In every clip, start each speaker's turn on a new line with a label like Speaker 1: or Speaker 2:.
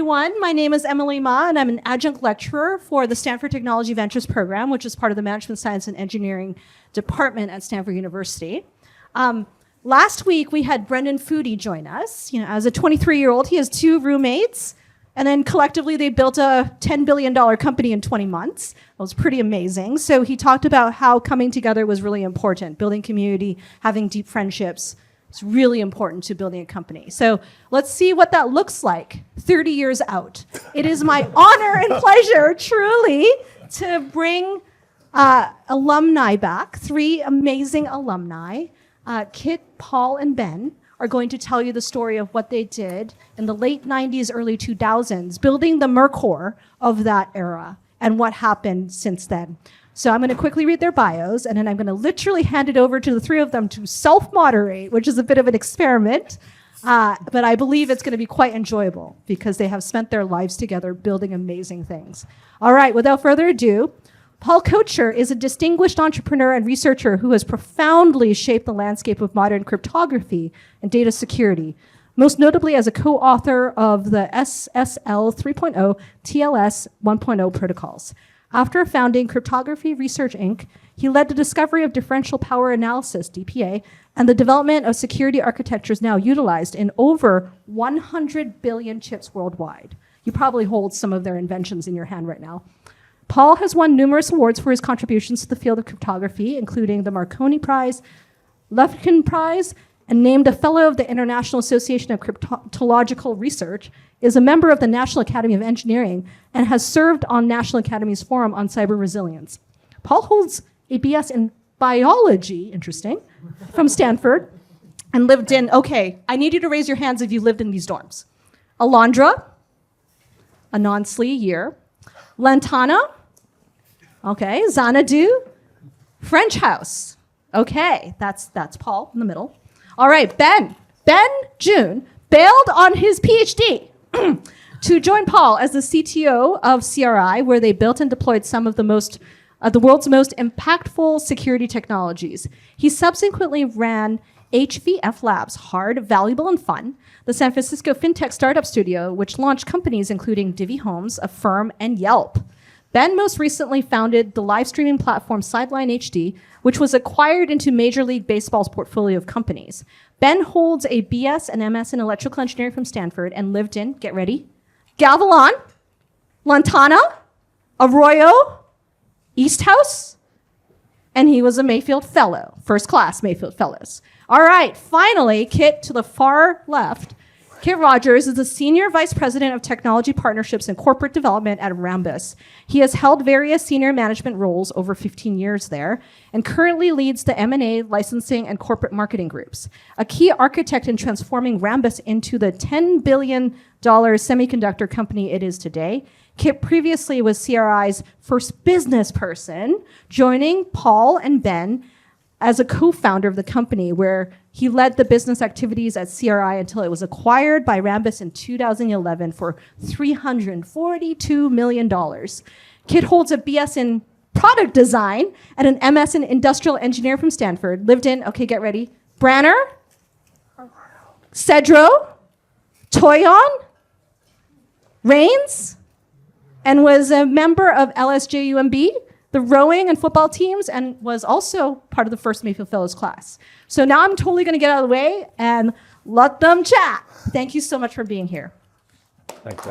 Speaker 1: everyone. My name is Emily Ma, and I'm an adjunct lecturer for the Stanford Technology Ventures Program, which is part of the Management Science and Engineering Department at Stanford University. Last week, we had Brendan Foodie join us. As a 23-year-old, he has 2 roommates, and then collectively they built a $10 billion company in 20 months. It was pretty amazing. So he talked about how coming together was really important, building community, having deep friendships. It's really important to building a company. So let's see what that looks like 30 years out. It is my honor and pleasure, truly, to bring alumni back, 3 amazing alumni. Kit, Paul, and Ben are going to tell you the story of what they did in the late 90s, early 2000s, building the Mercor of that era and what happened since then. So I'm going to quickly read their bios, and then I'm going to literally hand it over to the 3 of them to self-moderate, which is a bit of an experiment. But I believe it's going to be quite enjoyable because they have spent their lives together building amazing things. All right, without further ado, Paul Kocher is a distinguished entrepreneur and researcher who has profoundly shaped the landscape of modern cryptography and data security, most notably as a co-author of the SSL 3.0 TLS 1.0 protocols. After founding Cryptography Research, Inc., he led the discovery of differential power analysis, DPA, and the development of security architectures now utilized in over 100 billion chips worldwide. You probably hold some of their inventions in your hand right now. Paul has won numerous awards for his contributions to the field of cryptography, including the Marconi Prize, Lufkin Prize, and named a Fellow of the International Association of Cryptological Research, is a member of the National Academy of Engineering, and has served on National Academy's Forum on Cyber Resilience. Paul holds a BS in biology, interesting, from Stanford, and lived in, okay, I need you to raise your hands if you lived in these dorms. Alondra, Anonsli year, Lantana, okay, Xanadu, French House, okay, that's Paul in the middle. All right, Ben Jun bailed on his PhD to join Paul as the CTO of CRI, where they built and deployed some of the world's most impactful security technologies. He subsequently ran HVF Labs, Hard, Valuable, and Fun, the San Francisco fintech startup studio, which launched companies including Divvy Homes, Affirm, and Yelp. Ben most recently founded the livestreaming platform sidelineHD, which was acquired into Major League Baseball's portfolio of companies. Ben holds a BS and MS in electrical engineering from Stanford and lived in, get ready, Gavilan, Lantana, Arroyo, East House, and he was a Mayfield Fellow, first class Mayfield Fellows. All right, finally, Kit to the far left. Kit Rodgers is the Senior Vice President of Technology Partnerships and Corporate Development at Rambus. He has held various senior management roles over 15 years there and currently leads the M&A, licensing, and corporate marketing groups. A key architect in transforming Rambus into the $10 billion semiconductor company it is today. Kit previously was CRI's first business person, joining Paul and Ben as a co-founder of the company, where he led the business activities at CRI until it was acquired by Rambus in 2011 for $342 million. Kit holds a BS in product design and an MS in industrial engineering from Stanford, lived in, okay, get ready, Branner, Cedro, Toyon, Rains, and was a member of LSJUMB, the rowing and football teams, and was also part of the first Mayfield Fellows class. So now I'm totally going to get out of the way and let them chat. Thank you so much for being here.
Speaker 2: Thanks,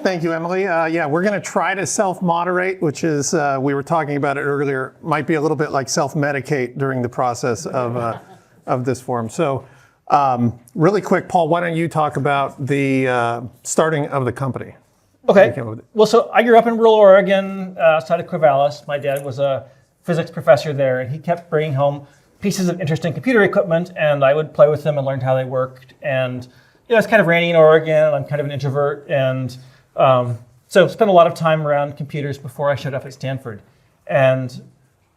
Speaker 3: Thank you, Emily. Yeah, we're going to try to self-moderate, which is, we were talking about it earlier, might be a little bit like self-medicate during the process of this forum. So really quick, Paul, why don't you talk about the starting of the company?
Speaker 2: Okay. Well, so I grew up in rural Oregon, outside of Corvallis. My dad was a physics professor there, and he kept bringing home pieces of interesting computer equipment, and I would play with them and learn how they worked. And it's kind of rainy in Oregon. I'm kind of an introvert, and so spent a lot of time around computers before I showed up at Stanford. And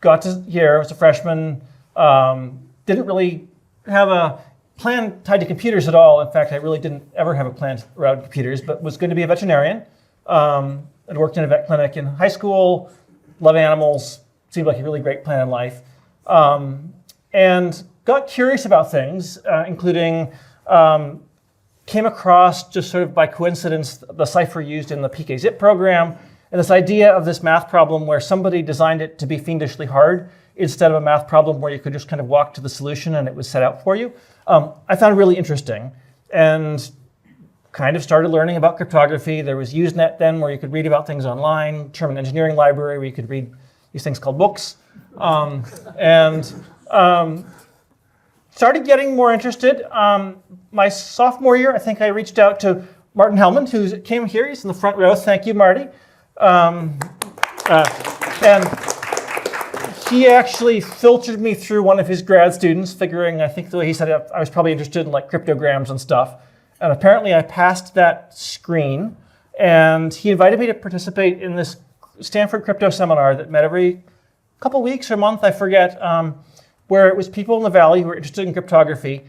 Speaker 2: got to here, I was a freshman, didn't really have a plan tied to computers at all. In fact, I really didn't ever have a plan around computers, but was going to be a veterinarian. I'd worked in a vet clinic in high school, love animals, seemed like a really great plan in life. And got curious about things, including came across just sort of by coincidence the cipher used in the PKZip program, and this idea of this math problem where somebody designed it to be fiendishly hard instead of a math problem where you could just kind of walk to the solution and it was set out for you. I found really interesting and kind of started learning about cryptography. There was Usenet then where you could read about things online, Sherman Engineering Library where you could read these things called books. Started getting more interested. My sophomore year, I think I reached out to Martin Hellman, who came here. He's in the front row. Thank you, Marty. And he actually filtered me through one of his grad students, figuring, I think the way he said it, I was probably interested in like cryptograms and stuff. And apparently I passed that screen, and he invited me to participate in this Stanford crypto seminar that met every couple weeks or month, I forget, where it was people in the Valley who were interested in cryptography.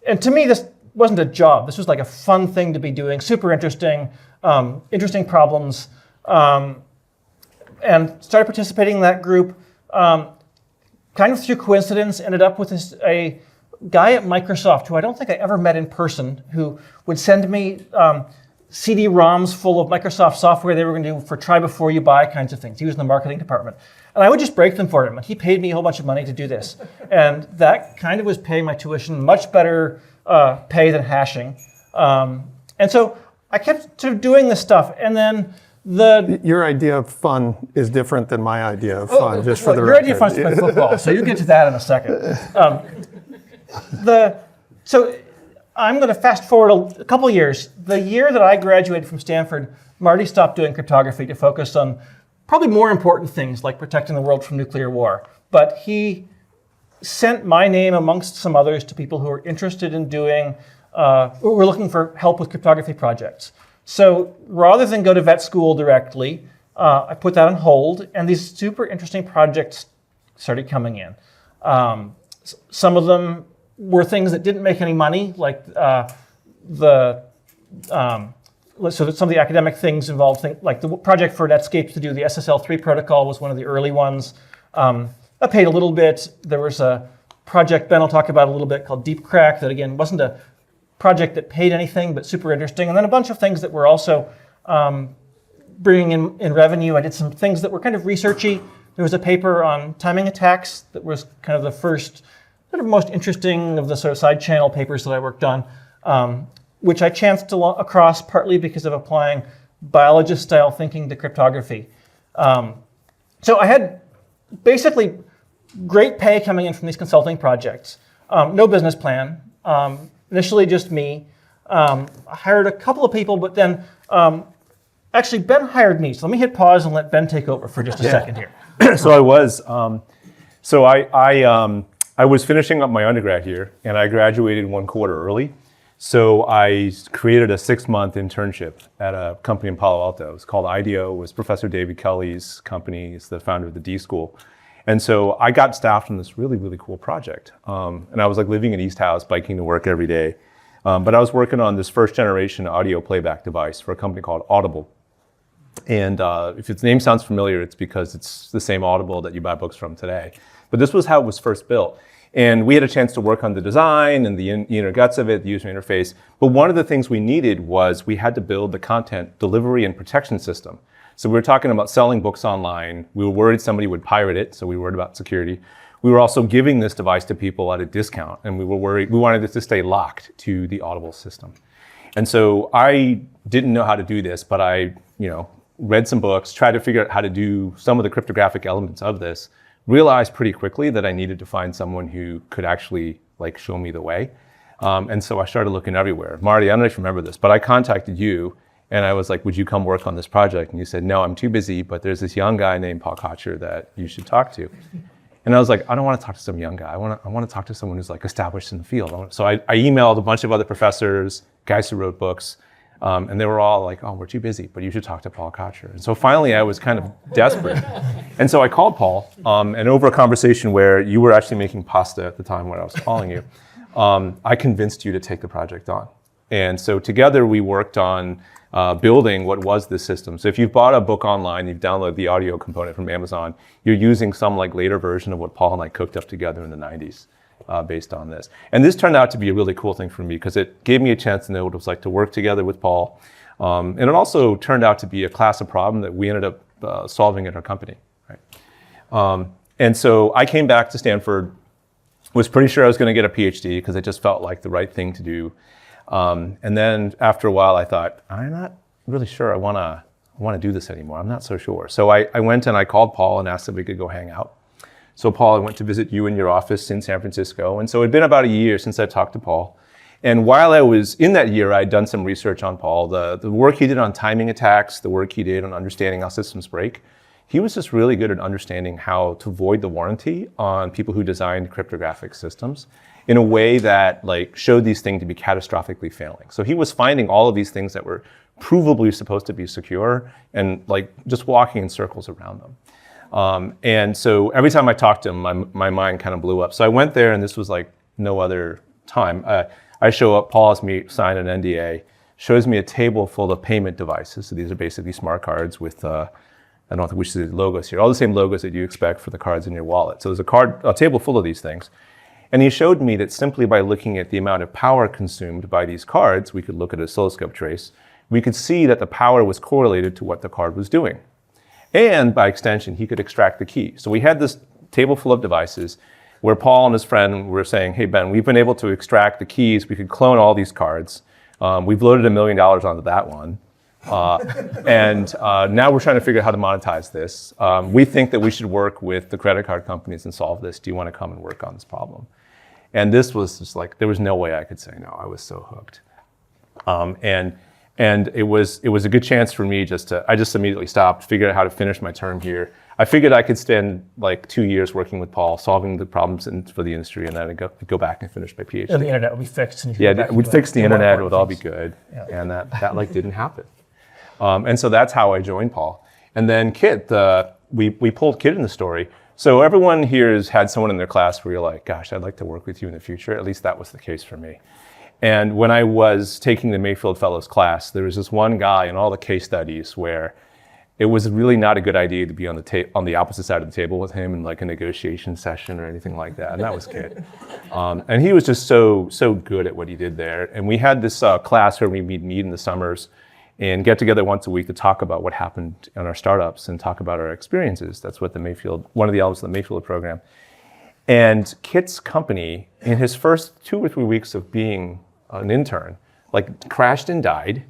Speaker 2: And to me, this wasn't a job. This was like a fun thing to be doing, super interesting, interesting problems, and started participating in that group. Kind of through coincidence, ended up with a guy at Microsoft who I don't think I ever met in person, who would send me CD-ROMs full of Microsoft software they were going to do for try before you buy kinds of things. He was in the marketing department. And I would just break them for him. And he paid me a whole bunch of money to do this. And that kind of was paying my tuition, much better pay than hashing. And so I kept sort of doing this stuff. And then
Speaker 3: Your idea of fun is different than my idea of fun, just for the
Speaker 2: your
Speaker 3: record.
Speaker 2: idea of fun is to play football. So you'll get to that in a second. So I'm going to fast forward a couple years. The year that I graduated from Stanford, Marty stopped doing cryptography to focus on probably more important things like protecting the world from nuclear war. But he sent my name amongst some others to people who were interested in doing, who were looking for help with cryptography projects. So rather than go to vet school directly, I put that on hold, and these super interesting projects started coming in. Some of them were things that didn't make any money, like so that some of the academic things involved like the project for Netscape to do the SSL3 protocol was one of the early ones. I paid a little bit. There was a project Ben will talk about a little bit called Deep Crack that again wasn't a project that paid anything but super interesting. And then a bunch of things that were also bringing in revenue. I did some things that were kind of researchy. There was a paper on timing attacks that was kind of the first, sort of most interesting of the sort of side channel papers that I worked on. Which I chanced across partly because of applying biologist-style thinking to cryptography. So I had basically great pay coming in from these consulting projects. No business plan. Initially just me. I hired a couple of people, but then actually Ben hired me. So let me hit pause and let Ben take over for just a second here.
Speaker 4: So I was, I was finishing up my undergrad here, and I graduated 1 quarter early. So I created a 6-month internship at a company in Palo Alto. It was called IDEO. It was Professor David Kelly's company. He's the founder of the D School. And so I got staffed on this really, really cool project. And I was like living in East House, biking to work every day. But I was working on this first generation audio playback device for a company called Audible. And if its name sounds familiar, it's because it's the same Audible that you buy books from today. But this was how it was first built. And we had a chance to work on the design and the inner guts of it, the user interface. But one of the things we needed was we had to build the content delivery and protection system. So we were talking about selling books online. We were worried somebody would pirate it, so we were worried about security. We were also giving this device to people at a discount, and we were worried, we wanted it to stay locked to the Audible system. And so I didn't know how to do this, but I, read some books, tried to figure out how to do some of the cryptographic elements of this. Realized pretty quickly that I needed to find someone who could actually show me the way. And so I started looking everywhere. Marty, I don't know if you remember this, but I contacted you and I was like, would you come work on this project? And you said, no, I'm too busy, but there's this young guy named Paul Kocher that you should talk to. And I was like, I don't want to talk to some young guy. I want to talk to someone who's established in the field. So I emailed a bunch of other professors, guys who wrote books, and they were all like, oh, we're too busy, but you should talk to Paul Kocher. And so finally I was kind of desperate. And so I called Paul, and over a conversation where you were actually making pasta at the time when I was calling you, I convinced you to take the project on. And so together we worked on building what was this system. So if you've bought a book online, you've downloaded the audio component from Amazon, you're using some later version of what Paul and I cooked up together in the 90s. based on this. And this turned out to be a really cool thing for me because it gave me a chance to know what it was like to work together with Paul. And it also turned out to be a class of problem that we ended up solving at our company. Right? And so I came back to Stanford, was pretty sure I was going to get a PhD because it just felt like the right thing to do. And then after a while, I thought, I'm not really sure I want to do this anymore. I'm not so sure. So I went and I called Paul and asked if we could go hang out. So Paul, I went to visit you in your office in San Francisco. And so it'd been about a year since I talked to Paul. And while I was in that year, I'd done some research on Paul. The work he did on timing attacks, the work he did on understanding how systems break, he was just really good at understanding how to void the warranty on people who designed cryptographic systems in a way that like showed these things to be catastrophically failing. So he was finding all of these things that were provably supposed to be secure and like just walking in circles around them. And so every time I talked to him, my mind kind of blew up. So I went there, and this was like no other time. I show up, Paul has me sign an NDA, shows me a table full of payment devices. So these are basically smart cards with, I don't think we should do logos here, all the same logos that you expect for the cards in your wallet. So there's a table full of these things. And he showed me that simply by looking at the amount of power consumed by these cards, we could look at an oscilloscope trace, we could see that the power was correlated to what the card was doing. And by extension, he could extract the key. So we had this table full of devices where Paul and his friend were saying, hey, Ben, we've been able to extract the keys. We could clone all these cards. We've loaded $1 million onto that one. And now we're trying to figure out how to monetize this. We think that we should work with the credit card companies and solve this. Do you want to come and work on this problem? And this was just like, there was no way I could say no. I was so hooked. And it was a good chance for me I just immediately stopped, figured out how to finish my term here. I figured I could spend like 2 years working with Paul, solving the problems for the industry, and then I'd go back and finish my PhD.
Speaker 5: And the internet would be fixed. And
Speaker 4: we'd fix the internet, it would all be good. Yeah. And that like didn't happen. And so that's how I joined Paul. And then Kit, we pulled Kit in the story. So everyone here has had someone in their class where you're like, gosh, I'd like to work with you in the future. At least that was the case for me. And when I was taking the Mayfield Fellows class, there was this one guy in all the case studies where it was really not a good idea to be on the opposite side of the table with him in like a negotiation session or anything like that. And that was Kit. And he was just so good at what he did there. And we had this class where we meet in the summers and get together once a week to talk about what happened in our startups and talk about our experiences. That's what one of the elements of the Mayfield program. And Kit's company, in his first 2 or 3 weeks of being an intern, like crashed and died,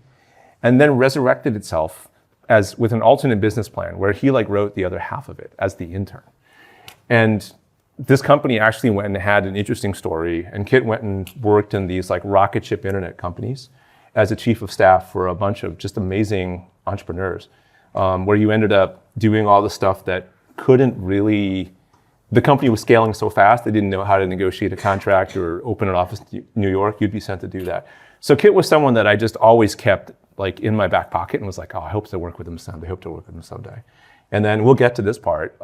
Speaker 4: and then resurrected itself with an alternate business plan where he like wrote the other half of it as the intern. And this company actually went and had an interesting story, and Kit went and worked in these like rocket ship internet companies as a chief of staff for a bunch of just amazing entrepreneurs, where you ended up doing all the stuff that couldn't really. The company was scaling so fast, they didn't know how to negotiate a contract or open an office in New York. You'd be sent to do that. So Kit was someone that I just always kept like in my back pocket and was like, oh, I hope to work with him someday. And then we'll get to this part.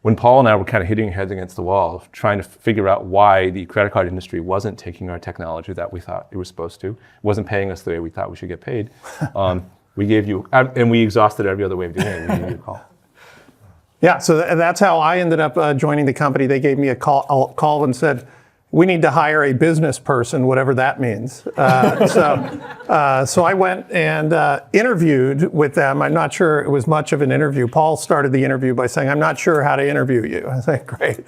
Speaker 4: When Paul and I were kind of hitting heads against the wall, trying to figure out why the credit card industry wasn't taking our technology that we thought it was supposed to, wasn't paying us the way we thought we should get paid, we gave you, and we exhausted every other way of doing it. We gave you a call.
Speaker 3: Yeah, so that's how I ended up joining the company. They gave me a call and said, we need to hire a business person, whatever that means. So I went and interviewed with them. I'm not sure it was much of an interview. Paul started the interview by saying, I'm not sure how to interview you. I was like, great.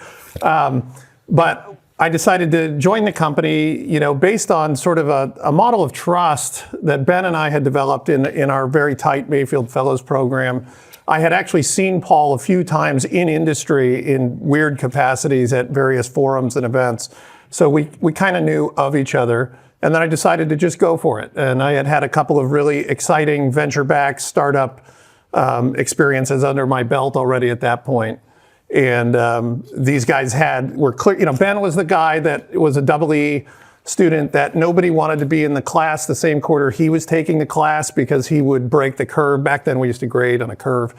Speaker 3: But I decided to join the company, based on sort of a model of trust that Ben and I had developed in our very tight Mayfield Fellows program. I had actually seen Paul a few times in industry in weird capacities at various forums and events. So we kind of knew of each other. And then I decided to just go for it. And I had a couple of really exciting venture-backed startup experiences under my belt already at that point. And these guys were clear. Ben was the guy that was a double E student that nobody wanted to be in the class the same quarter he was taking the class because he would break the curve. Back then we used to grade on a curve.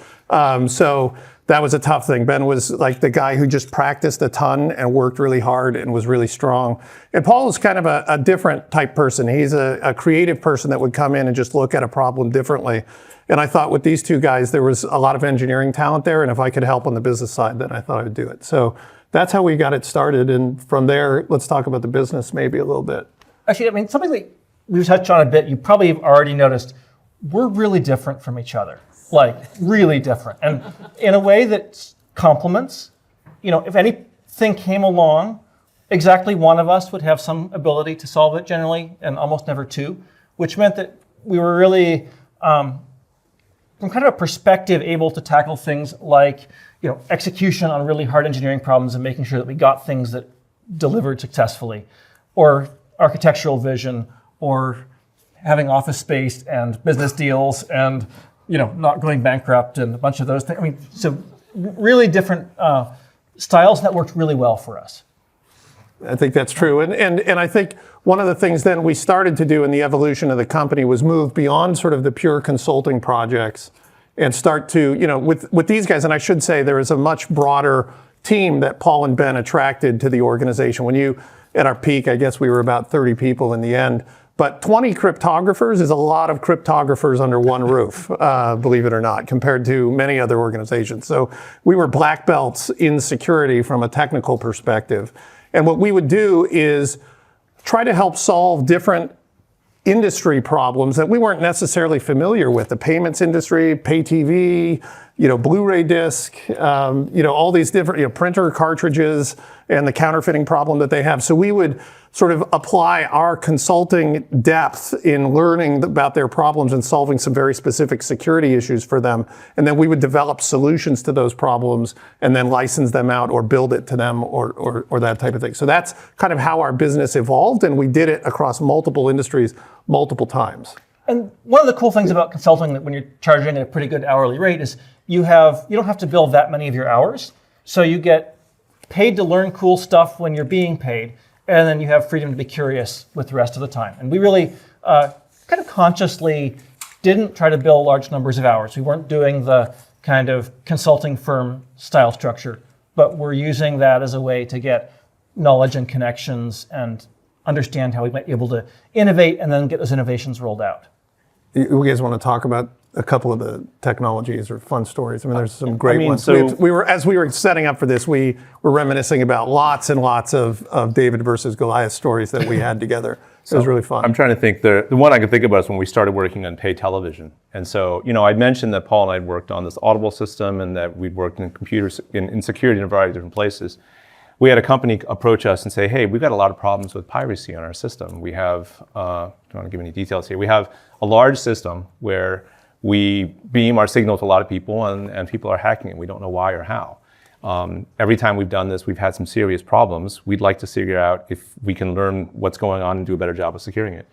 Speaker 3: So that was a tough thing. Ben was like the guy who just practiced a ton and worked really hard and was really strong. And Paul is kind of a different type person. He's a creative person that would come in and just look at a problem differently. And I thought with these two guys, there was a lot of engineering talent there. And if I could help on the business side, then I thought I would do it. So that's how we got it started. And from there, let's talk about the business maybe a little bit.
Speaker 2: Actually, I mean, something that we've touched on a bit, you probably have already noticed, we're really different from each other, like really different. And in a way that complements, if anything came along, exactly one of us would have some ability to solve it generally, and almost never two, which meant that we were really, from kind of a perspective, able to tackle things like, execution on really hard engineering problems and making sure that we got things that delivered successfully, or architectural vision, or having office space and business deals and not going bankrupt and a bunch of those things. I mean, so really different styles that worked really well for us.
Speaker 3: I think that's true. And I think one of the things then we started to do in the evolution of the company was move beyond sort of the pure consulting projects and start to, with these guys, and I should say there is a much broader team that Paul and Ben attracted to the organization. At our peak, I guess we were about 30 people in the end, but 20 cryptographers is a lot of cryptographers under one roof, believe it or not, compared to many other organizations. So we were black belts in security from a technical perspective. And what we would do is try to help solve different industry problems that we weren't necessarily familiar with. The payments industry, pay TV, Blu-ray disc, all these different, printer cartridges, and the counterfeiting problem that they have. So we would sort of apply our consulting depth in learning about their problems and solving some very specific security issues for them. And then we would develop solutions to those problems and then license them out or build it to them or that type of thing. So that's kind of how our business evolved, and we did it across multiple industries multiple times.
Speaker 2: And one of the cool things about consulting, that when you're charging at a pretty good hourly rate, is you don't have to bill that many of your hours. So you get paid to learn cool stuff when you're being paid, and then you have freedom to be curious with the rest of the time. And we really kind of consciously didn't try to bill large numbers of hours. We weren't doing the kind of consulting firm style structure, but we're using that as a way to get knowledge and connections and understand how we might be able to innovate and then get those innovations rolled out.
Speaker 3: You guys want to talk about a couple of the technologies or fun stories? I mean, there's some great ones.
Speaker 4: So
Speaker 3: as we were setting up for this, we were reminiscing about lots and lots of David versus Goliath stories that we had together. It was really fun.
Speaker 4: I'm trying to think. The one I can think about is when we started working on pay television. And so, I mentioned that Paul and I had worked on this Audible system and that we'd worked in computers in security in a variety of different places. We had a company approach us and say, hey, we've got a lot of problems with piracy on our system. We have, I don't want to give any details here, we have a large system where we beam our signal to a lot of people and people are hacking it. We don't know why or how. Every time we've done this, we've had some serious problems. We'd like to figure out if we can learn what's going on and do a better job of securing it.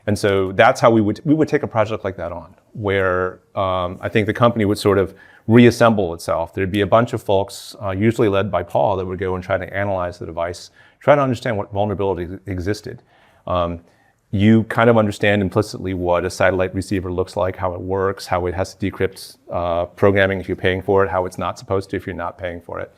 Speaker 4: And so that's how we would take a project like that on, where I think the company would sort of reassemble itself. There'd be a bunch of folks, usually led by Paul, that would go and try to analyze the device, try to understand what vulnerability existed. You kind of understand implicitly what a satellite receiver looks like, how it works, how it has to decrypt programming if you're paying for it, how it's not supposed to if you're not paying for it.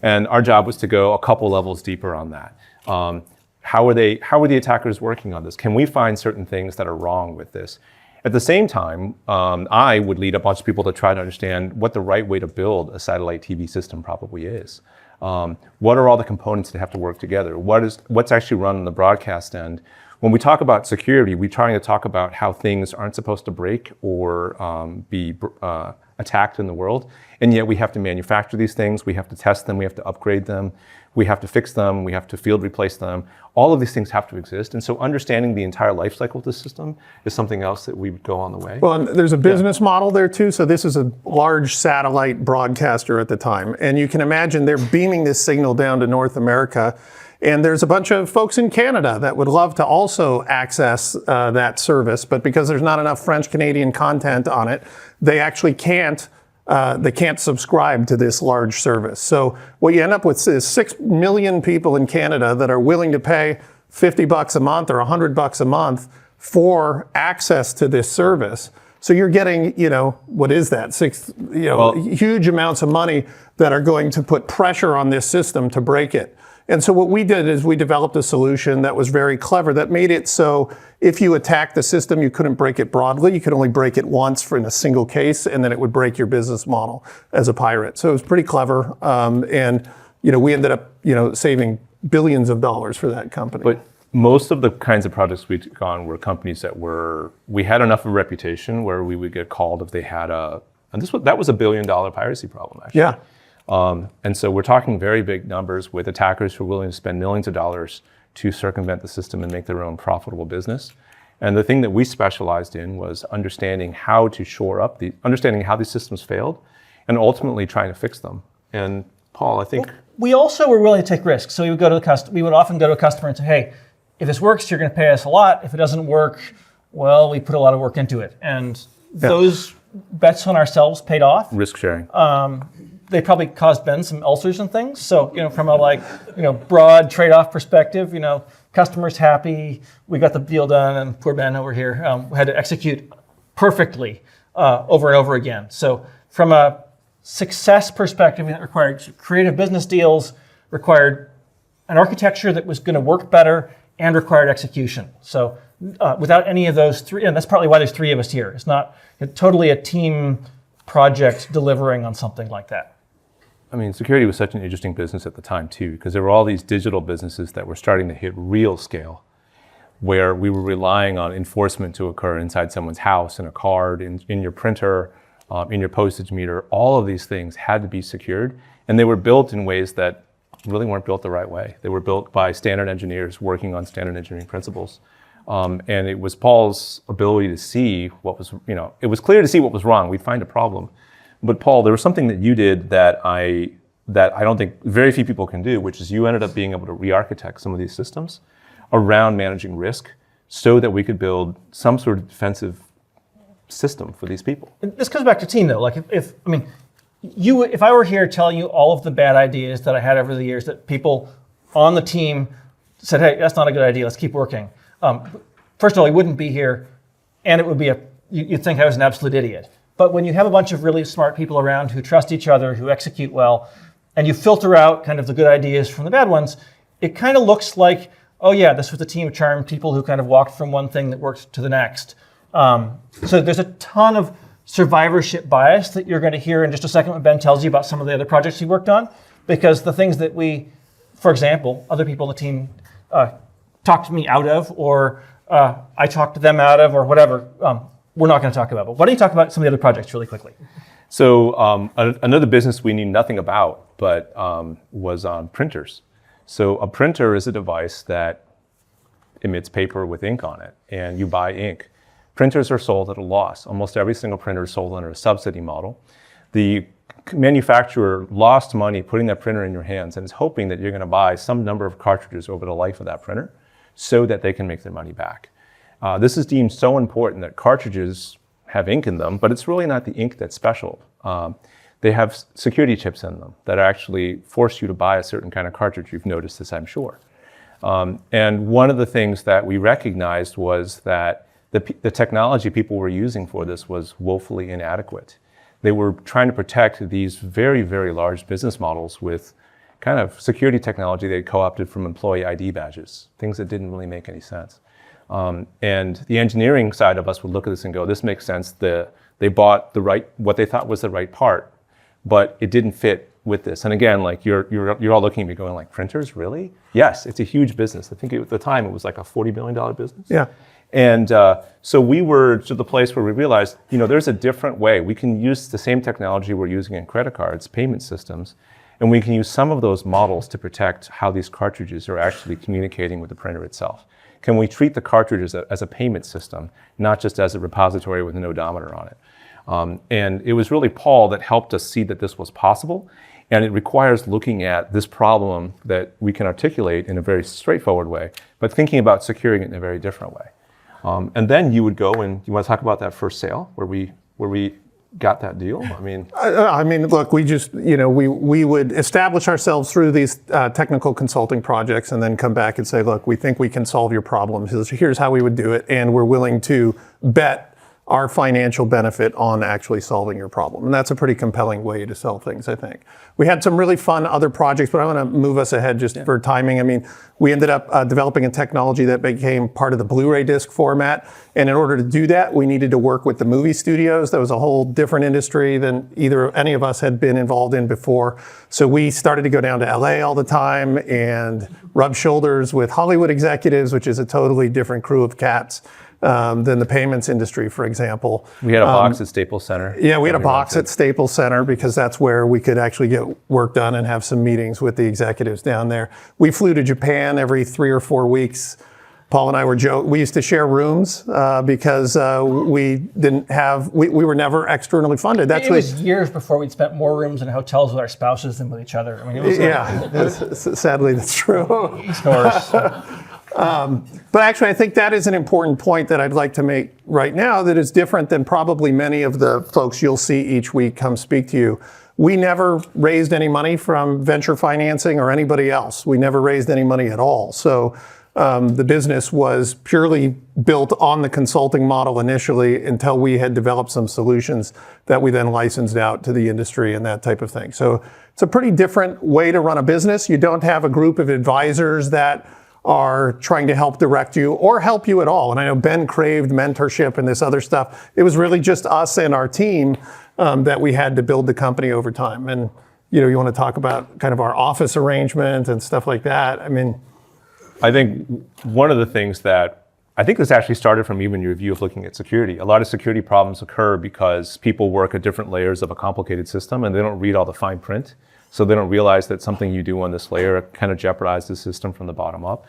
Speaker 4: And our job was to go a couple levels deeper on that. How are the attackers working on this? Can we find certain things that are wrong with this? At the same time, I would lead a bunch of people to try to understand what the right way to build a satellite TV system probably is. What are all the components that have to work together? What's actually run on the broadcast end? When we talk about security, we're trying to talk about how things aren't supposed to break or be attacked in the world, and yet we have to manufacture these things, we have to test them, we have to upgrade them, we have to fix them, we have to field replace them. All of these things have to exist, and so understanding the entire life cycle of the system is something else that we would go on the way.
Speaker 3: Well, and there's a business model there too. So this is a large satellite broadcaster at the time, and you can imagine they're beaming this signal down to North America. And there's a bunch of folks in Canada that would love to also access that service, but because there's not enough French-Canadian content on it, they actually can't subscribe to this large service. So what you end up with is 6 million people in Canada that are willing to pay $50 a month or $100 a month for access to this service. So you're getting, what is that? Huge amounts of money that are going to put pressure on this system to break it. And so what we did is we developed a solution that was very clever that made it so if you attacked the system, you couldn't break it broadly. You could only break it once in a single case, and then it would break your business model as a pirate. So it was pretty clever. And we ended up, saving billions of dollars for that company.
Speaker 4: But most of the kinds of projects we took on were companies that we had enough of a reputation where we would get called if they had that was $1 billion piracy problem, actually.
Speaker 3: Yeah.
Speaker 4: And so we're talking very big numbers with attackers who are willing to spend millions of dollars to circumvent the system and make their own profitable business. And the thing that we specialized in was understanding how to shore up understanding how these systems failed, and ultimately trying to fix them. And Paul, I think
Speaker 2: we also were willing to take risks. So we would often go to a customer and say, hey, if this works, you're going to pay us a lot. If it doesn't work, well, we put a lot of work into it. And those bets on ourselves paid off.
Speaker 4: Risk sharing.
Speaker 2: They probably caused Ben some ulcers and things. So, from a broad trade-off perspective, customers happy, we got the deal done, and poor Ben over here had to execute perfectly over and over again. So from a success perspective, it required creative business deals, required an architecture that was going to work better, and required execution. So without any of those three, and that's partly why there's three of us here. It's not totally a team project delivering on something like that.
Speaker 4: I mean, security was such an interesting business at the time too, because there were all these digital businesses that were starting to hit real scale, where we were relying on enforcement to occur inside someone's house, in a card, in your printer, in your postage meter. All of these things had to be secured, and they were built in ways that really weren't built the right way. They were built by standard engineers working on standard engineering principles. And it was Paul's ability to see what was, it was clear to see what was wrong. We'd find a problem. But Paul, there was something that you did that I don't think very few people can do, which is you ended up being able to re-architect some of these systems around managing risk so that we could build some sort of defensive system for these people.
Speaker 2: This comes back to team though. Like if I were here telling you all of the bad ideas that I had over the years that people on the team said, hey, that's not a good idea, let's keep working. First of all, he wouldn't be here, and it would be you'd think I was an absolute idiot. But when you have a bunch of really smart people around who trust each other, who execute well, and you filter out kind of the good ideas from the bad ones, it kind of looks like, oh yeah, this was a team of charmed people who kind of walked from one thing that worked to the next. So there's a ton of survivorship bias that you're going to hear in just a second when Ben tells you about some of the other projects he worked on, because the things that for example, other people on the team talked me out of, or I talked them out of, or whatever, we're not going to talk about. But why don't you talk about some of the other projects really quickly?
Speaker 4: So another business we knew nothing about, but was on printers. So a printer is a device that emits paper with ink on it, and you buy ink. Printers are sold at a loss. Almost every single printer is sold under a subsidy model. The manufacturer lost money putting that printer in your hands and is hoping that you're going to buy some number of cartridges over the life of that printer so that they can make their money back. This is deemed so important that cartridges have ink in them, but it's really not the ink that's special. They have security chips in them that actually force you to buy a certain kind of cartridge. You've noticed this, I'm sure. And one of the things that we recognized was that the technology people were using for this was woefully inadequate. They were trying to protect these very, very large business models with kind of security technology they co-opted from employee ID badges, things that didn't really make any sense. And the engineering side of us would look at this and go, this makes sense. They bought what they thought was the right part, but it didn't fit with this. And again, like you're all looking at me going like, printers, really? Yes, it's a huge business. I think at the time it was like a $40 billion business.
Speaker 3: Yeah.
Speaker 4: And so we were to the place where we realized, there's a different way. We can use the same technology we're using in credit cards, payment systems, and we can use some of those models to protect how these cartridges are actually communicating with the printer itself. Can we treat the cartridges as a payment system, not just as a repository with an odometer on it? And it was really Paul that helped us see that this was possible. And it requires looking at this problem that we can articulate in a very straightforward way, but thinking about securing it in a very different way. And then you would go and you want to talk about that first sale where we got that deal?
Speaker 3: I mean, look, we just, we would establish ourselves through these technical consulting projects and then come back and say, look, we think we can solve your problems. Here's how we would do it. And we're willing to bet our financial benefit on actually solving your problem. And that's a pretty compelling way to sell things, I think. We had some really fun other projects, but I want to move us ahead just for timing. I mean, we ended up developing a technology that became part of the Blu-ray disc format. And in order to do that, we needed to work with the movie studios. That was a whole different industry than any of us had been involved in before. So we started to go down to LA all the time and rub shoulders with Hollywood executives, which is a totally different crew of cats than the payments industry, for example.
Speaker 4: We had a box at Staples Center.
Speaker 3: Yeah, we had a box at Staples Center because that's where we could actually get work done and have some meetings with the executives down there. We flew to Japan every 3 or 4 weeks. Paul and I were joking. We used to share rooms because we didn't have, we were never externally funded.
Speaker 2: It was years before we'd spent more rooms in hotels with our spouses than with each other. I mean, it was
Speaker 3: sadly, that's true.
Speaker 2: Scores.
Speaker 3: But actually, I think that is an important point that I'd like to make right now that is different than probably many of the folks you'll see each week come speak to you. We never raised any money from venture financing or anybody else. We never raised any money at all. So the business was purely built on the consulting model initially until we had developed some solutions that we then licensed out to the industry and that type of thing. So it's a pretty different way to run a business. You don't have a group of advisors that are trying to help direct you or help you at all. And I know Ben craved mentorship and this other stuff. It was really just us and our team that we had to build the company over time. And you want to talk about kind of our office arrangement and stuff like that. I mean,
Speaker 4: I think one of the things that, I think this actually started from even your view of looking at security. A lot of security problems occur because people work at different layers of a complicated system and they don't read all the fine print. So they don't realize that something you do on this layer kind of jeopardizes the system from the bottom up.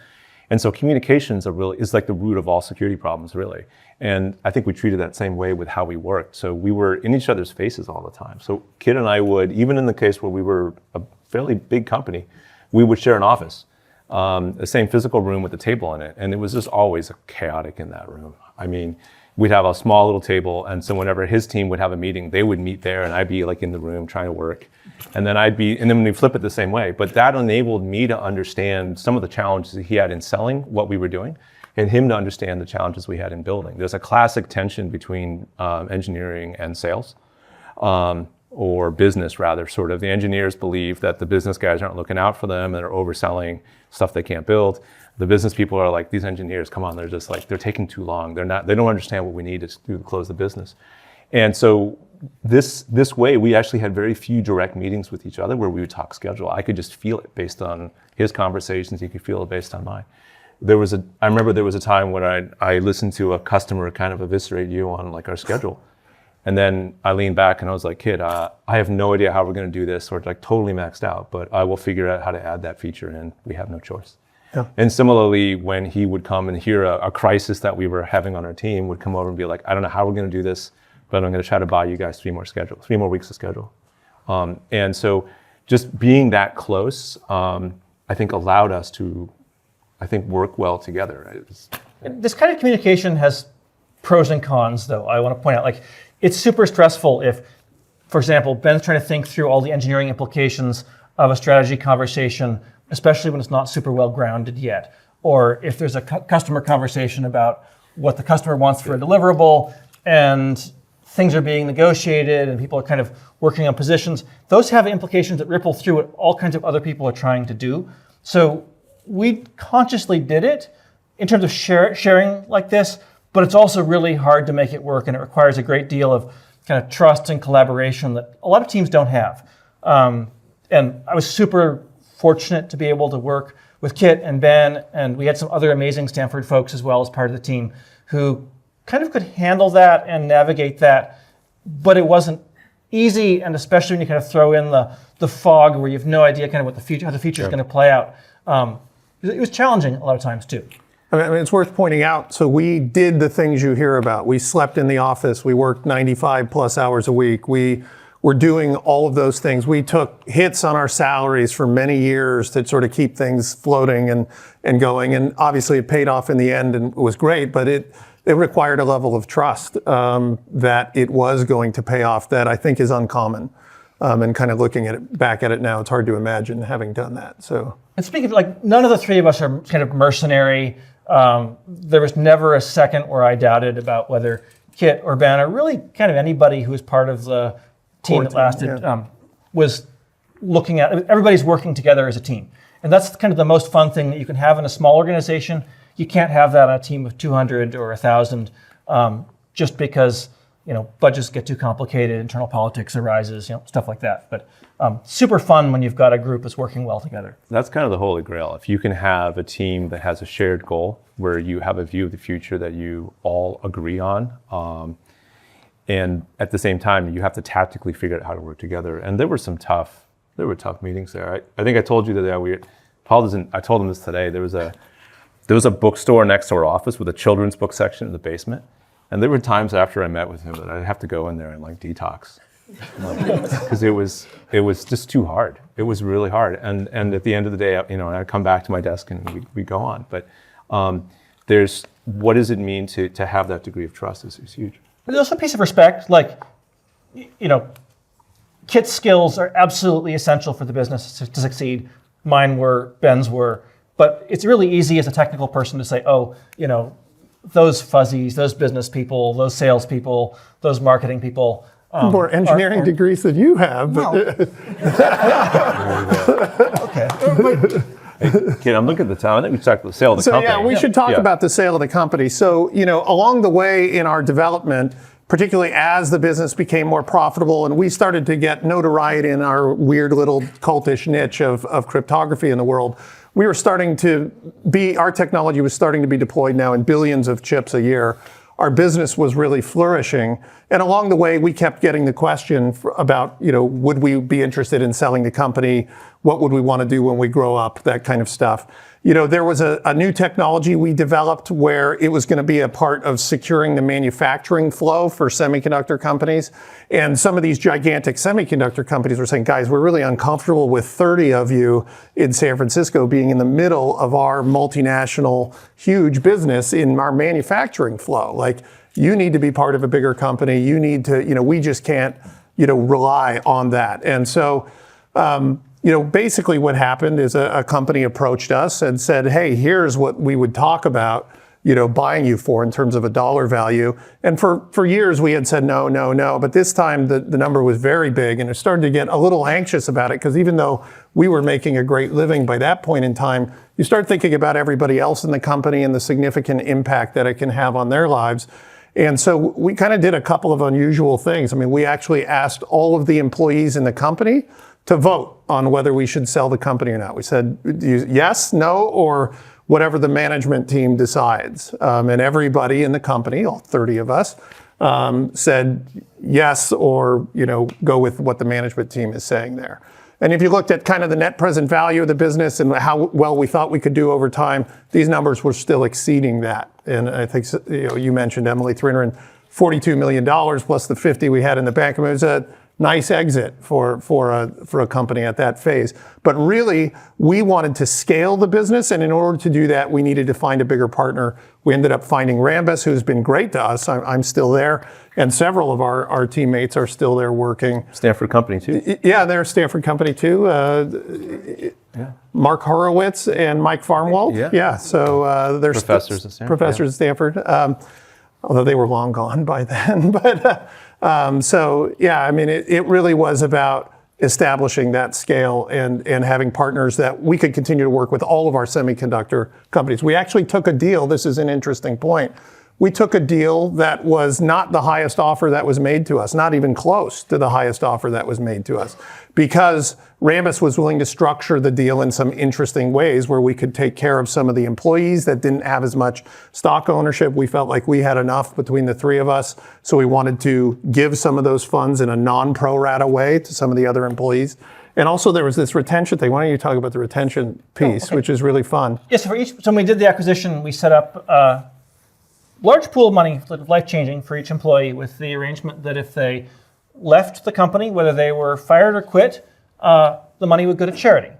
Speaker 4: And so communications is like the root of all security problems, really. And I think we treated that same way with how we worked. So we were in each other's faces all the time. So Kit and I would, even in the case where we were a fairly big company, we would share an office, the same physical room with a table in it. And it was just always chaotic in that room. I mean, we'd have a small little table, and so whenever his team would have a meeting, they would meet there, and I'd be like in the room trying to work. And then we flip it the same way. But that enabled me to understand some of the challenges that he had in selling what we were doing, and him to understand the challenges we had in building. There's a classic tension between engineering and sales, or business rather, sort of. The engineers believe that the business guys aren't looking out for them, and they're overselling stuff they can't build. The business people are like, these engineers, come on, they're just like, they're taking too long. They don't understand what we need to close the business. And so this way, we actually had very few direct meetings with each other where we would talk schedule. I could just feel it based on his conversations. He could feel it based on mine. I remember there was a time when I listened to a customer kind of eviscerate you on like our schedule. And then I leaned back and I was like, Kid, I have no idea how we're going to do this, or like totally maxed out, but I will figure out how to add that feature in. We have no choice. Yeah. And similarly, when he would come and hear a crisis that we were having on our team, would come over and be like, I don't know how we're going to do this, but I'm going to try to buy you guys 3 more weeks of schedule. And so just being that close, I think allowed us to, work well together.
Speaker 2: This kind of communication has pros and cons, though. I want to point out, like, it's super stressful if, for example, Ben's trying to think through all the engineering implications of a strategy conversation, especially when it's not super well grounded yet. Or if there's a customer conversation about what the customer wants for a deliverable and things are being negotiated and people are kind of working on positions, those have implications that ripple through what all kinds of other people are trying to do. So we consciously did it in terms of sharing like this, but it's also really hard to make it work, and it requires a great deal of kind of trust and collaboration that a lot of teams don't have. And I was super fortunate to be able to work with Kit and Ben, and we had some other amazing Stanford folks as well as part of the team who kind of could handle that and navigate that, but it wasn't easy, and especially when you kind of throw in the fog where you have no idea kind of how the future is going to play out. It was challenging a lot of times too.
Speaker 3: I mean, it's worth pointing out, so we did the things you hear about. We slept in the office, we worked 95 plus hours a week. We were doing all of those things. We took hits on our salaries for many years to sort of keep things floating and going. And obviously it paid off in the end and it was great, but it required a level of trust that it was going to pay off that I think is uncommon. And kind of looking back at it now, it's hard to imagine having done that. So.
Speaker 2: And speaking of, like, none of the three of us are kind of mercenary. There was never a second where I doubted about whether Kit or Ben, or really kind of anybody who was part of the team that lasted, was looking at, everybody's working together as a team. And that's kind of the most fun thing that you can have in a small organization. You can't have that on a team of 200 or 1,000 just because budgets get too complicated, internal politics arises, stuff like that. But super fun when you've got a group that's working well together.
Speaker 4: That's kind of the holy grail. If you can have a team that has a shared goal where you have a view of the future that you all agree on, and at the same time, you have to tactically figure out how to work together. And there were tough meetings there. I think I told you that I told him this today. There was a bookstore next to our office with a children's book section in the basement. And there were times after I met with him that I'd have to go in there and detox. Because it was just too hard. It was really hard. And at the end of the day, I'd come back to my desk and we go on. But what does it mean to have that degree of trust is huge.
Speaker 2: But there's also a piece of respect, Kit's skills are absolutely essential for the business to succeed. Mine were, Ben's were. But it's really easy as a technical person to say, those fuzzies, those business people, those sales people, those marketing people.
Speaker 3: More engineering degrees than you have. But
Speaker 2: Okay.
Speaker 4: Kid, I'm looking at the time. I think we talked about the sale of the company.
Speaker 3: Yeah, we should talk about the sale of the company. So, along the way in our development, particularly as the business became more profitable and we started to get notoriety in our weird little cultish niche of cryptography in the world, our technology was starting to be deployed now in billions of chips a year. Our business was really flourishing. And along the way, we kept getting the question about, would we be interested in selling the company? What would we want to do when we grow up? That kind of stuff. There was a new technology we developed where it was going to be a part of securing the manufacturing flow for semiconductor companies. And some of these gigantic semiconductor companies were saying, guys, we're really uncomfortable with 30 of you in San Francisco being in the middle of our multinational, huge business in our manufacturing flow. You need to be part of a bigger company. You need to, we just can't, rely on that. And so, basically what happened is a company approached us and said, hey, here's what we would talk about, buying you for in terms of a dollar value. And for years we had said, no. But this time the number was very big and it started to get a little anxious about it because even though we were making a great living by that point in time, you start thinking about everybody else in the company and the significant impact that it can have on their lives. And so we kind of did a couple of unusual things. We actually asked all of the employees in the company to vote on whether we should sell the company or not. We said yes, no, or whatever the management team decides. And everybody in the company, all 30 of us, said yes or go with what the management team is saying there. And if you looked at kind of the net present value of the business and how well we thought we could do over time, these numbers were still exceeding that. And I think you mentioned, Emily, $342 million plus the 50 we had in the bank. It was a nice exit for a company at that phase. But really, we wanted to scale the business, and in order to do that, we needed to find a bigger partner. We ended up finding Rambus, who's been great to us. I'm still there, and several of our teammates are still there working.
Speaker 4: Stanford company too.
Speaker 3: Yeah, they're a Stanford company too. Mark Horowitz and Mike Farnwell. Yeah. So they're
Speaker 4: professors at Stanford.
Speaker 3: Professors at Stanford, although they were long gone by then. But it really was about establishing that scale and having partners that we could continue to work with all of our semiconductor companies. We actually took a deal. This is an interesting point. We took a deal that was not the highest offer that was made to us, not even close to the highest offer that was made to us, because Rambus was willing to structure the deal in some interesting ways where we could take care of some of the employees that didn't have as much stock ownership. We felt like we had enough between the three of us, so we wanted to give some of those funds in a non-pro rata way to some of the other employees. And also there was this retention thing. Why don't you talk about the retention piece, which is really fun.
Speaker 2: Yes, so when we did the acquisition, we set up large pool of money, life-changing for each employee, with the arrangement that if they left the company, whether they were fired or quit, the money would go to charity.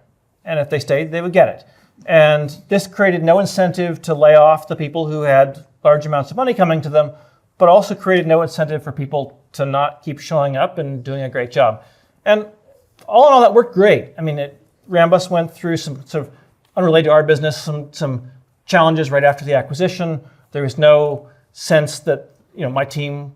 Speaker 2: And if they stayed, they would get it. And this created no incentive to lay off the people who had large amounts of money coming to them, but also created no incentive for people to not keep showing up and doing a great job. And all in all, that worked great. Rambus went through some sort of unrelated to our business, some challenges right after the acquisition. There was no sense that my team,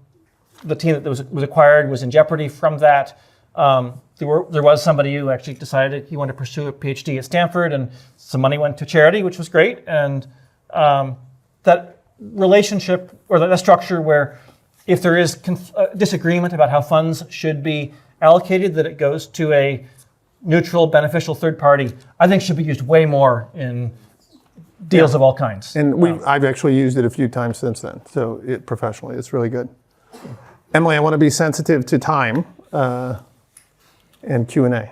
Speaker 2: the team that was acquired, was in jeopardy from that. There was somebody who actually decided he wanted to pursue a PhD at Stanford, and some money went to charity, which was great. And that relationship, or that structure where if there is disagreement about how funds should be allocated, that it goes to a neutral, beneficial third party, I think should be used way more in deals of all kinds.
Speaker 3: And I've actually used it a few times since then, so professionally, it's really good. Emily, I want to be sensitive to time and Q&A.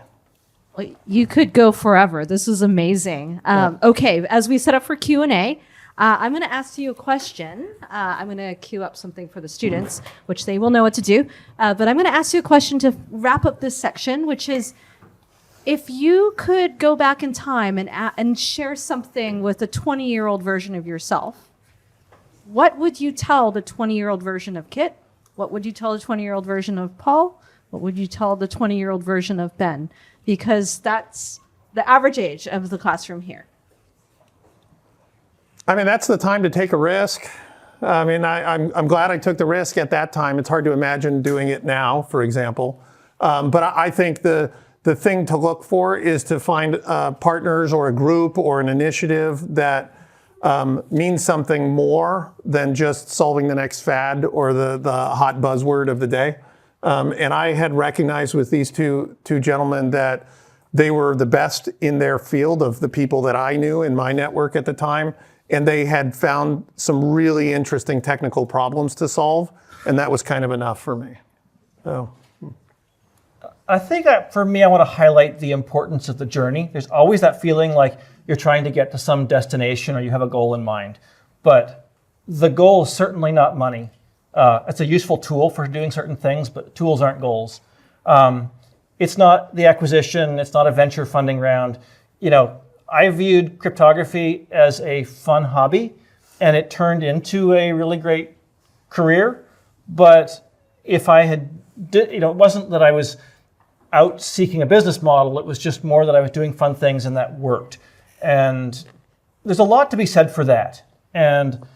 Speaker 1: Well, you could go forever. This is amazing. Okay, as we set up for Q&A, I'm going to ask you a question. I'm going to queue up something for the students, which they will know what to do. But I'm going to ask you a question to wrap up this section, which is, if you could go back in time and share something with a 20-year-old version of yourself, what would you tell the 20-year-old version of Kit? What would you tell the 20-year-old version of Paul? What would you tell the 20-year-old version of Ben? Because that's the average age of the classroom here.
Speaker 3: I mean, that's the time to take a risk. I mean, I'm glad I took the risk at that time. It's hard to imagine doing it now, for example. But I think the thing to look for is to find partners or a group or an initiative that means something more than just solving the next fad or the hot buzzword of the day. And I had recognized with these two gentlemen that they were the best in their field of the people that I knew in my network at the time. And they had found some really interesting technical problems to solve. And that was kind of enough for me. So.
Speaker 2: I think that for me, I want to highlight the importance of the journey. There's always that feeling like you're trying to get to some destination or you have a goal in mind. But the goal is certainly not money. It's a useful tool for doing certain things, but tools aren't goals. It's not the acquisition. It's not a venture funding round. I viewed cryptography as a fun hobby, and it turned into a really great career. But if I had, it wasn't that I was out seeking a business model. It was just more that I was doing fun things and that worked. And there's a lot to be said for that. And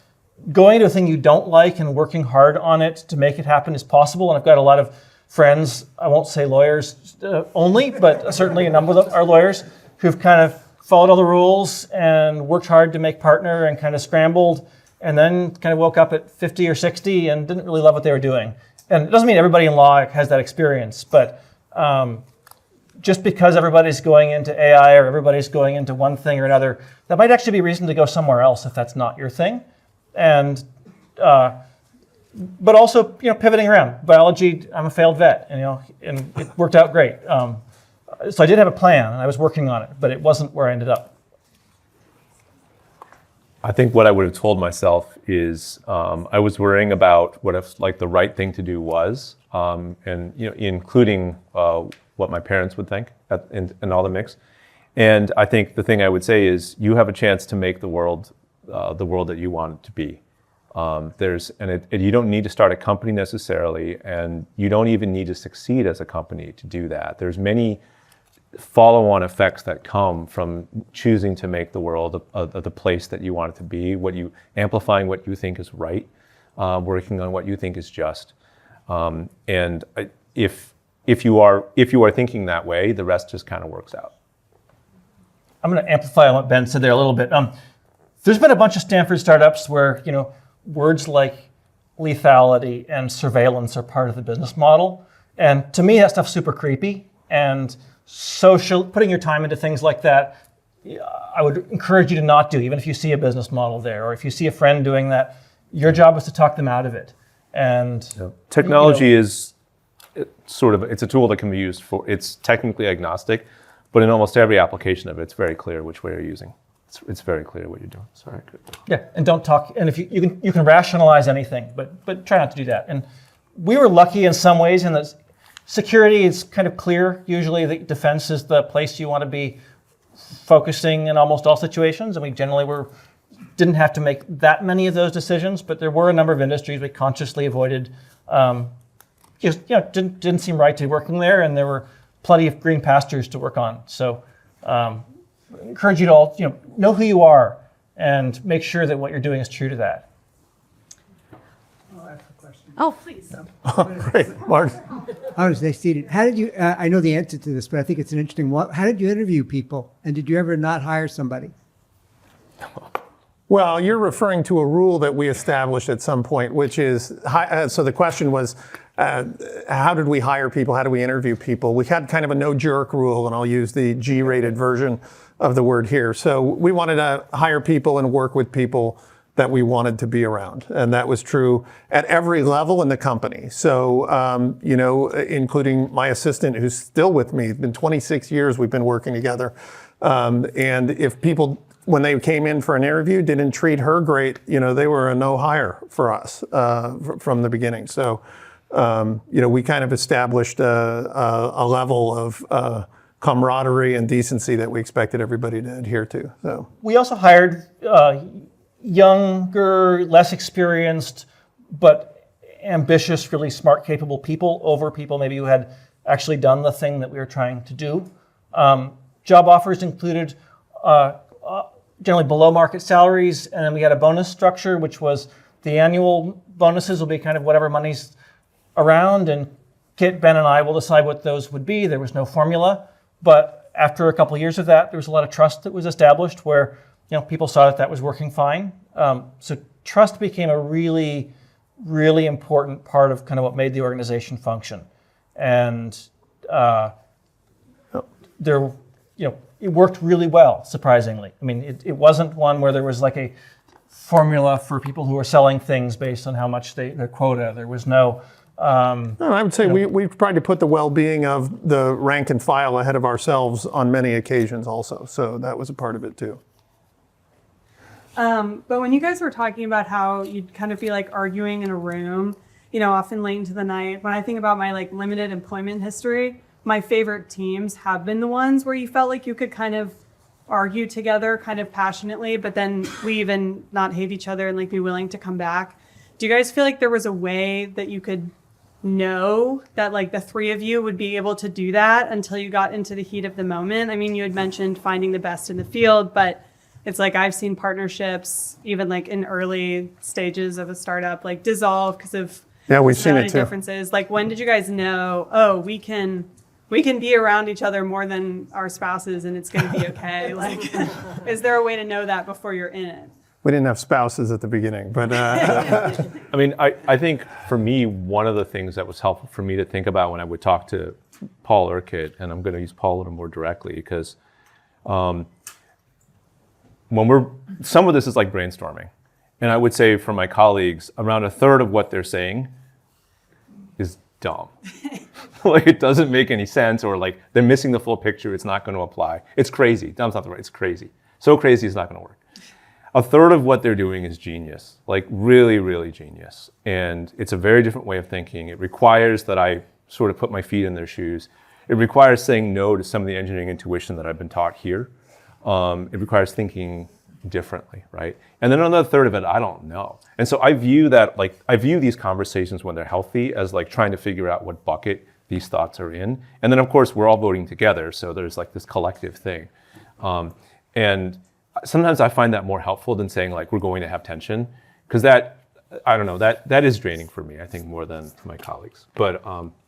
Speaker 2: going to a thing you don't like and working hard on it to make it happen is possible. And I've got a lot of friends, I won't say lawyers only, but certainly a number of them are lawyers who've kind of followed all the rules and worked hard to make partner and kind of scrambled and then kind of woke up at 50 or 60 and didn't really love what they were doing. And it doesn't mean everybody in law has that experience, but just because everybody's going into AI or everybody's going into one thing or another, that might actually be reason to go somewhere else if that's not your thing. And but also pivoting around. Biology, I'm a failed vet, and it worked out great. So I did have a plan, and I was working on it, but it wasn't where I ended up.
Speaker 4: I think what I would have told myself is I was worrying about what if the right thing to do was, and including what my parents would think in all the mix. And I think the thing I would say is you have a chance to make the world that you want it to be. You don't need to start a company necessarily, and you don't even need to succeed as a company to do that. There's many follow-on effects that come from choosing to make the world the place that you want it to be, amplifying what you think is right, working on what you think is just. And if you are thinking that way, the rest just kind of works out.
Speaker 2: I'm going to amplify on what Ben said there a little bit. There's been a bunch of Stanford startups where words like lethality and surveillance are part of the business model, and to me that stuff's super creepy. And putting your time into things like that, I would encourage you to not do, even if you see a business model there, or if you see a friend doing that. Your job is to talk them out of it. And
Speaker 4: technology is it's a tool that can be used for. It's technically agnostic, but in almost every application of it, it's very clear which way you're using. It's very clear what you're doing. Sorry.
Speaker 2: Yeah, and don't talk. And if you can rationalize anything, but try not to do that. And we were lucky in some ways in that security is kind of clear. Usually, the defense is the place you want to be focusing in almost all situations, and we generally didn't have to make that many of those decisions. But there were a number of industries we consciously avoided. Didn't seem right to be working there, and there were plenty of green pastures to work on. So. Encourage you to all know who you are and make sure that what you're doing is true to that.
Speaker 5: I'll ask a
Speaker 1: Oh, please.
Speaker 3: Great, Mark.
Speaker 5: I was nice seated. How did you? I know the answer to this, but I think it's an interesting one. How did you interview people, and did you ever not hire somebody?
Speaker 3: Well, you're referring to a rule that we established at some point, which is, so the question was, how did we hire people? How do we interview people? We had kind of a no jerk rule, and I'll use the G-rated version of the word here. So we wanted to hire people and work with people that we wanted to be around. And that was true at every level in the company. So, including my assistant who's still with me. It's been 26 years we've been working together. And if people, when they came in for an interview, didn't treat her great, they were a no hire for us from the beginning. So, we kind of established a level of camaraderie and decency that we expected everybody to adhere to. So
Speaker 2: We also hired younger, less experienced, but ambitious, really smart, capable people over people maybe who had actually done the thing that we were trying to do. Job offers included generally below market salaries, and then we had a bonus structure, which was the annual bonuses will be kind of whatever money's around, and Kit, Ben, and I will decide what those would be. There was no formula, but after a couple of years of that, there was a lot of trust that was established where people saw that was working fine. So trust became a really, really important part of kind of what made the organization function. And it worked really well, surprisingly. I mean, it wasn't one where there was like a formula for people who were selling things based on how much their quota. There was no...
Speaker 3: I would say we've tried to put the well-being of the rank and file ahead of ourselves on many occasions also. So that was a part of it too.
Speaker 6: But when you guys were talking about how you'd kind of be like arguing in a room, often late into the night, when I think about my like limited employment history, my favorite teams have been the ones where you felt like you could kind of argue together kind of passionately, but then leave and not hate each other and like be willing to come back. Do you guys feel like there was a way that you could know that like the three of you would be able to do that until you got into the heat of the moment? I mean, you had mentioned finding the best in the field, but it's like I've seen partnerships even like in early stages of a startup like dissolve because of
Speaker 3: we've seen it too.
Speaker 6: Differences. Like when did you guys know, we can be around each other more than our spouses and it's going to be okay? Like, is there a way to know that before you're in it?
Speaker 3: We didn't have spouses at the beginning, but
Speaker 4: I mean, I think for me, one of the things that was helpful for me to think about when I would talk to Paul or Kit, and I'm going to use Paul a little more directly, because some of this is like brainstorming. And I would say for my colleagues, around a third of what they're saying is dumb. Like it doesn't make any sense, or like they're missing the full picture, it's not going to apply. It's crazy. Dumb's not the right, it's crazy. So crazy it's not going to work. A third of what they're doing is genius, like really, really genius. And it's a very different way of thinking. It requires that I sort of put my feet in their shoes. It requires saying no to some of the engineering intuition that I've been taught here. It requires thinking differently, right? And then another third of it, I don't know. And so I view these conversations when they're healthy as like trying to figure out what bucket these thoughts are in. And then of course, we're all voting together. So there's like this collective thing. And sometimes I find that more helpful than saying like, we're going to have tension, because that is draining for me, I think, more than my colleagues. But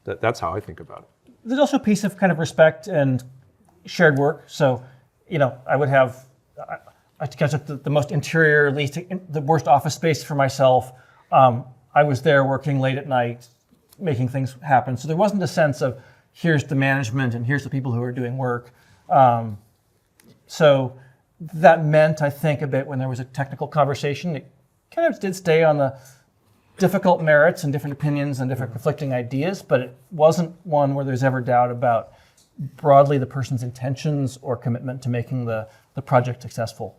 Speaker 4: that's how I think about it.
Speaker 2: There's also a piece of kind of respect and shared work. So, I would have, I took the most interior, least the worst office space for myself. I was there working late at night, making things happen. So there wasn't a sense of here's the management and here's the people who are doing work. So that meant, I think, a bit when there was a technical conversation, it kind of did stay on the difficult merits and different opinions and different conflicting ideas, but it wasn't one where there's ever doubt about broadly the person's intentions or commitment to making the project successful.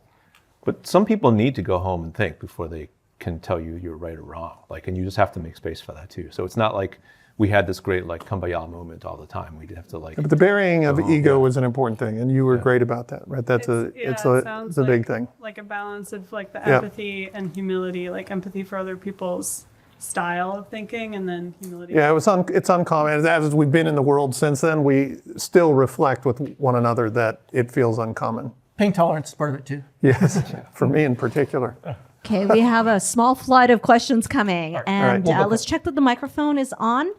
Speaker 4: But some people need to go home and think before they can tell you you're right or wrong. And you just have to make space for that too. So it's not like we had this great kumbaya moment all the time. We'd have to
Speaker 3: But the burying of ego was an important thing, and you were great about that, right? It's a big thing.
Speaker 6: Like a balance of like the empathy and humility, like empathy for other people's style of thinking, and then humility.
Speaker 3: Yeah, it's uncommon. As we've been in the world since then, we still reflect with one another that it feels uncommon.
Speaker 2: Pain tolerance is part of it too.
Speaker 3: Yes, for me in particular.
Speaker 1: Okay, we have a small flood of questions coming, and
Speaker 3: We'll go
Speaker 1: let's check that the microphone is on.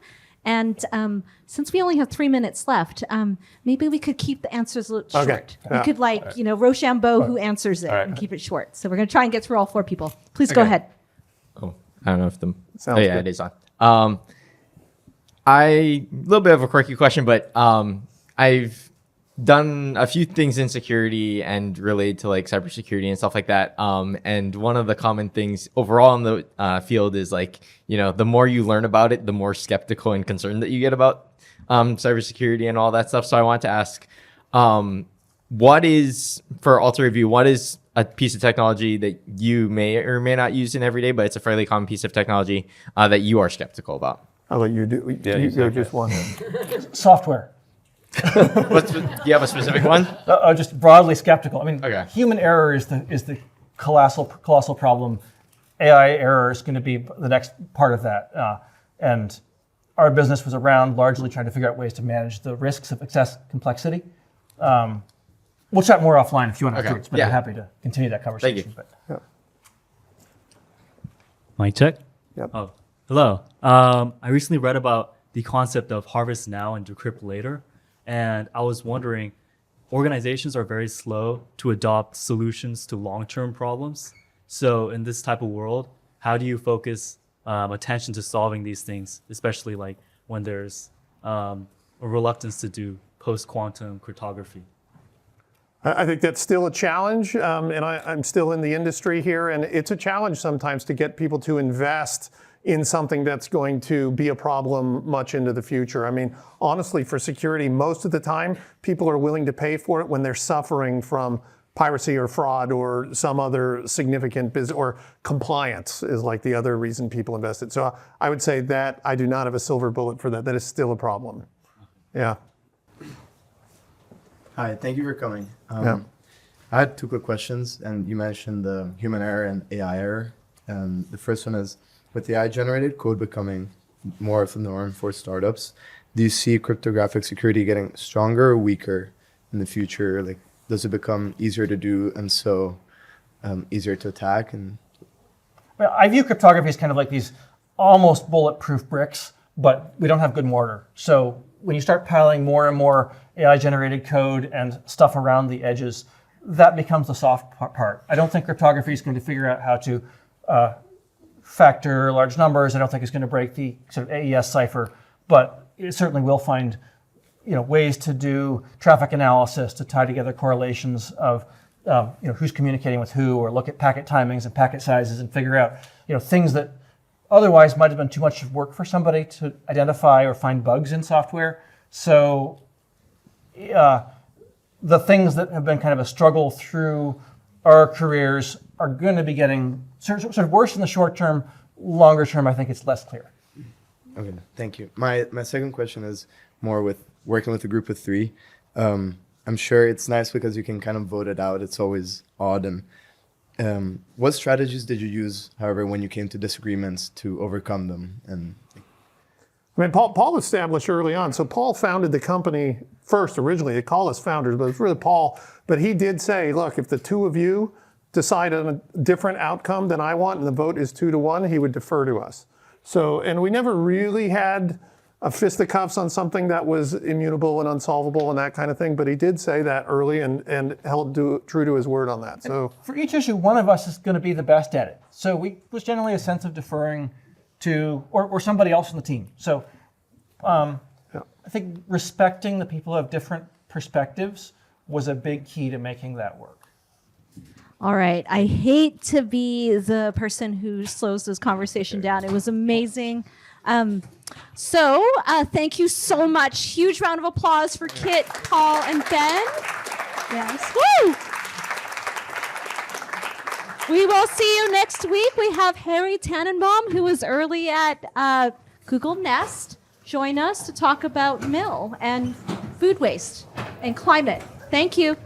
Speaker 1: And since we only have 3 minutes left, maybe we could keep the answers short.
Speaker 3: Okay,
Speaker 1: We
Speaker 3: yeah.
Speaker 1: could Rochambeau who answers it and keep it short. So we're going to try and get through all 4 people. Please go ahead.
Speaker 7: Oh, I don't know if the.
Speaker 3: Sounds
Speaker 7: oh yeah,
Speaker 3: good.
Speaker 7: it is on. A little bit of a quirky question, but I've done a few things in security and related to like cybersecurity and stuff like that. And one of the common things overall in the field is like, the more you learn about it, the more skeptical and concerned that you get about cybersecurity and all that stuff. So I want to ask, what is, for Alter Review, what is a piece of technology that you may or may not use in every day, but it's a fairly common piece of technology that you are skeptical about?
Speaker 3: I'll let you do.
Speaker 4: Yeah,
Speaker 3: you
Speaker 4: you
Speaker 3: go
Speaker 4: say
Speaker 3: just one.
Speaker 2: Software.
Speaker 7: Do you have a specific one?
Speaker 2: Just broadly skeptical. I mean,
Speaker 7: Okay.
Speaker 2: human error is the colossal problem. AI error is going to be the next part of that. And our business was around largely trying to figure out ways to manage the risks of excess complexity. We'll chat more offline if you want afterwards, but I'm happy to continue that conversation.
Speaker 7: you.
Speaker 2: But
Speaker 8: Mic check?
Speaker 3: Yep.
Speaker 8: Oh, hello. I recently read about the concept of harvest now and decrypt later. And I was wondering, organizations are very slow to adopt solutions to long-term problems. So in this type of world, how do you focus attention to solving these things, especially like when there's a reluctance to do post-quantum cryptography?
Speaker 3: I think that's still a challenge, and I'm still in the industry here, and it's a challenge sometimes to get people to invest in something that's going to be a problem much into the future. I mean, honestly, for security, most of the time, people are willing to pay for it when they're suffering from piracy or fraud or some other significant business, or compliance is like the other reason people invest it. So I would say that I do not have a silver bullet for that. That is still a problem. Yeah.
Speaker 9: Hi, thank you for coming.
Speaker 3: Yeah.
Speaker 9: I had 2 quick questions, and you mentioned the human error and AI error. And the first one is, with AI-generated code becoming more of the norm for startups, do you see cryptographic security getting stronger or weaker in the future? Like, does it become easier to do and so easier to attack? And
Speaker 2: well, I view cryptography as kind of like these almost bulletproof bricks, but we don't have good mortar. So when you start piling more and more AI-generated code and stuff around the edges, that becomes the soft part. I don't think cryptography is going to figure out how to factor large numbers. I don't think it's going to break the sort of AES cipher, but it certainly will find ways to do traffic analysis to tie together correlations of who's communicating with who, or look at packet timings and packet sizes and figure out things that otherwise might have been too much work for somebody to identify or find bugs in software. So the things that have been kind of a struggle through our careers are going to be getting sort of worse in the short term. Longer term, I think it's less clear.
Speaker 9: okay, thank you. My second question is more with working with a group of 3. I'm sure it's nice because you can kind of vote it out. It's always odd. And what strategies did you use, however, when you came to disagreements to overcome them? And
Speaker 3: I mean, Paul established early on. So Paul founded the company first originally. They call us founders, but it's really Paul. But he did say, look, if the 2 of you decide on a different outcome than I want and the vote is 2-1, he would defer to us. So, and we never really had a fisticuffs on something that was immutable and unsolvable and that kind of thing. But he did say that early and held true to his word on that. So
Speaker 2: for each issue, one of us is going to be the best at it. So was generally a sense of deferring to or somebody else on the team. So I think respecting the people who have different perspectives was a big key to making that work.
Speaker 1: All right. I hate to be the person who slows this conversation down. It was amazing. So thank you so much. Huge round of applause for Kit, Paul, and Ben. Yes. Woo! We will see you next week. We have Harry Tannenbaum, who was early at Google Nest, join us to talk about mill and food waste and climate. Thank you.